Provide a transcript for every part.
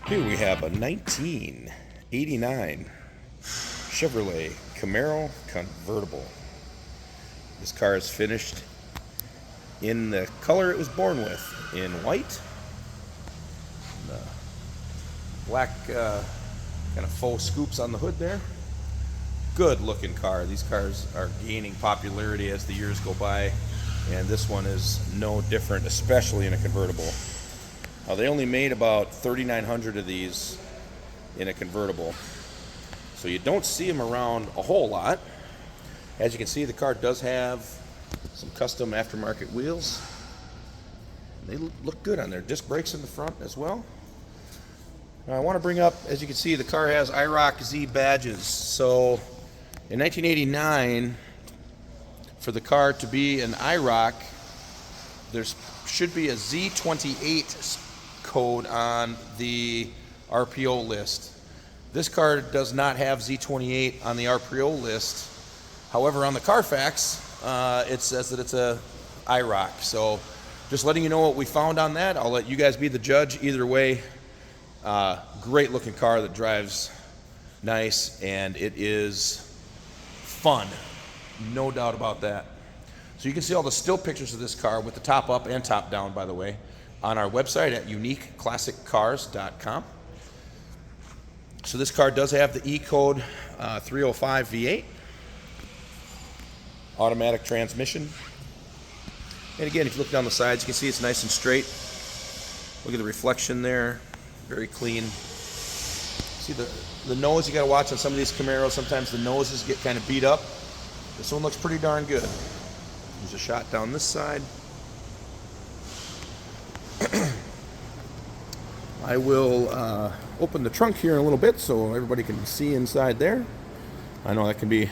Here we have a 1989 Chevrolet Camaro Convertible. This car is finished in the color it was born with, in white. The black kind of faux scoops on the hood there. Good looking car. These cars are gaining popularity as the years go by, and this one is no different, especially in a convertible. Now, they only made about 3,900 of these in a convertible, so you don't see them around a whole lot. As you can see, the car does have some custom aftermarket wheels. They look good on there. Disc brakes in the front as well. Now, I want to bring up, as you can see, the car has IROC Z badges. So in 1989, for the car to be an IROC, there should be a Z28 code on the RPO list. This car does not have Z28 on the RPO list. However, on the Carfax, it says that it's a IROC. So just letting you know what we found on that. I'll let you guys be the judge. Either way, great looking car that drives nice, and it is fun. No doubt about that. So you can see all the still pictures of this car with the top up and top down, by the way, on our website at uniqueclassiccars.com. So this car does have the E code 305 V8. Automatic transmission. And again, if you look down the sides, you can see it's nice and straight. Look at the reflection there. Very clean. See the nose, you got to watch on some of these Camaros. Sometimes the noses get kind of beat up. This one looks pretty darn good. There's a shot down this side. I will open the trunk here in a little bit so everybody can see inside there. I know that can be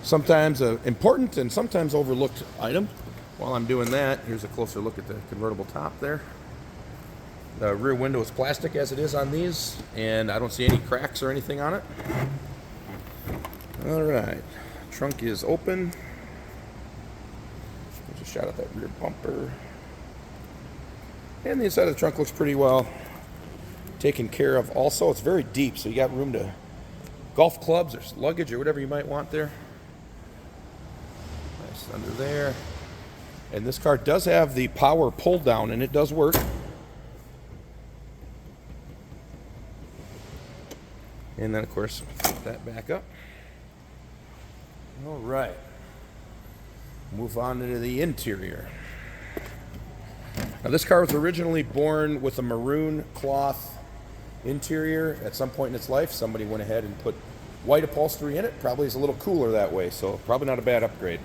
sometimes an important and sometimes overlooked item. While I'm doing that, here's a closer look at the convertible top there. The rear window is plastic as it is on these, and I don't see any cracks or anything on it. All right, trunk is open. There's a shot at that rear bumper. And the inside of the trunk looks pretty well taken care of also. It's very deep, so you got room to golf clubs or luggage or whatever you might want there. Nice under there. And this car does have the power pull down, and it does work. And then, of course, put that back up. All right. Move on to the interior. Now, this car was originally born with a maroon cloth interior. At some point in its life, somebody went ahead and put white upholstery in it. Probably is a little cooler that way, so probably not a bad upgrade.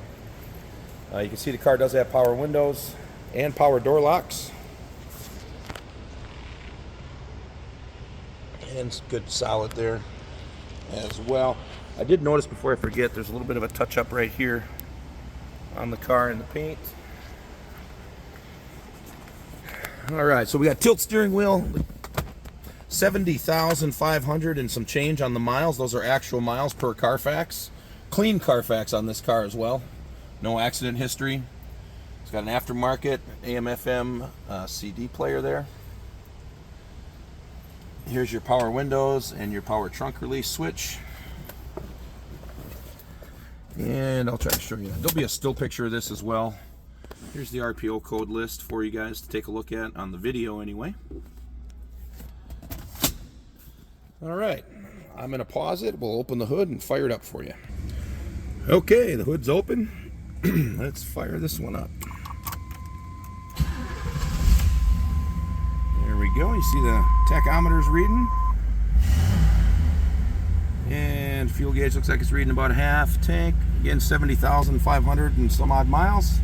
You can see the car does have power windows and power door locks. And it's good solid there as well. I did notice before I forget, there's a little bit of a touch-up right here on the car in the paint. All right, so we got tilt steering wheel, 70,500 and some change on the miles. Those are actual miles per Carfax. Clean Carfax on this car as well. No accident history. It's got an aftermarket AM/FM CD player there. Here's your power windows and your power trunk release switch. And I'll try to show you that. There'll be a still picture of this as well. Here's the RPO code list for you guys to take a look at on the video anyway. All right, I'm going to pause it. We'll open the hood and fire it up for you. Okay, the hood's open. Let's fire this one up. There we go. You see the tachometer's reading. And fuel gauge looks like it's reading about a half tank. Again, 70,500 and some odd miles.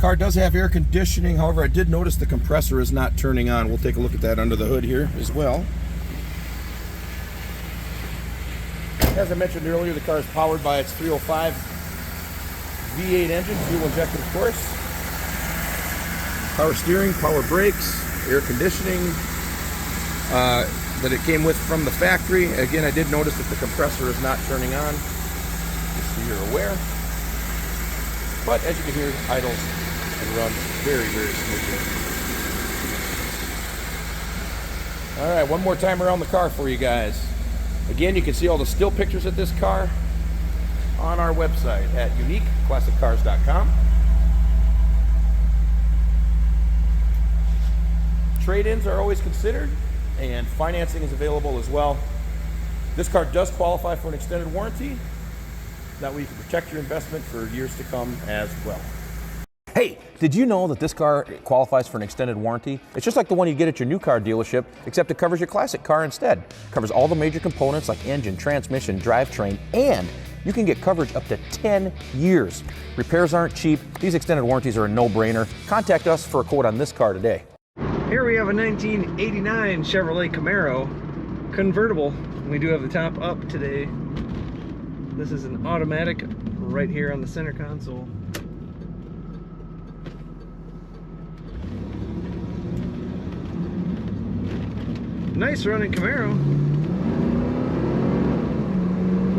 Car does have air conditioning. However, I did notice the compressor is not turning on. We'll take a look at that under the hood here as well. As I mentioned earlier, the car is powered by its 305 V8 engine, fuel injected, of course. Power steering, power brakes, air conditioning that it came with from the factory. Again, I did notice that the compressor is not turning on, just so you're aware. But as you can hear, it idles and runs very, very smoothly. All right, one more time around the car for you guys. Again, you can see all the still pictures of this car on our website at uniqueclassiccars.com. Trade-ins are always considered, and financing is available as well. This car does qualify for an extended warranty. That way you can protect your investment for years to come as well. Hey, did you know that this car qualifies for an extended warranty? It's just like the one you get at your new car dealership, except it covers your classic car instead. It covers all the major components like engine, transmission, drivetrain, and you can get coverage up to 10 years. Repairs aren't cheap. These extended warranties are a no-brainer. Contact us for a quote on this car today. Here we have a 1989 Chevrolet Camaro convertible. We do have the top up today. This is an automatic right here on the center console. Nice running Camaro.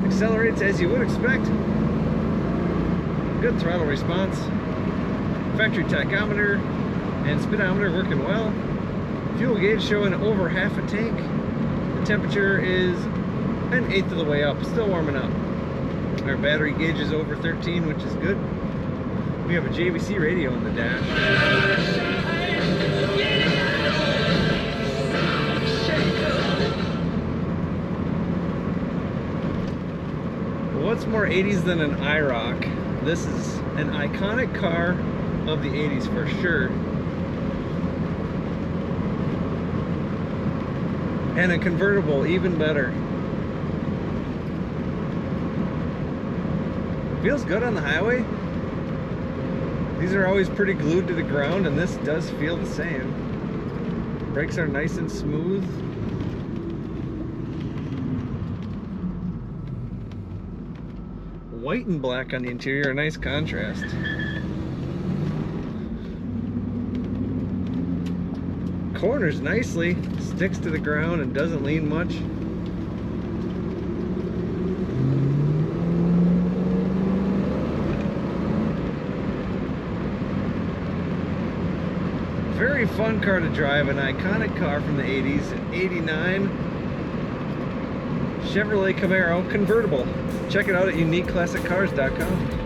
Accelerates as you would expect. Good throttle response. Factory tachometer and speedometer working well. Fuel gauge showing over half a tank. The temperature is an eighth of the way up, still warming up. Our battery gauge is over 13, which is good. We have a JVC radio in the dash. What's more 80s than an IROC? This is an iconic car of the 80s for sure. And a convertible, even better. Feels good on the highway. These are always pretty glued to the ground, and this does feel the same. Brakes are nice and smooth. White and black on the interior, a nice contrast. Corners nicely, sticks to the ground and doesn't lean much. Very fun car to drive, an iconic car from the 80s, an 89 Chevrolet Camaro convertible. Check it out at uniqueclassiccars.com.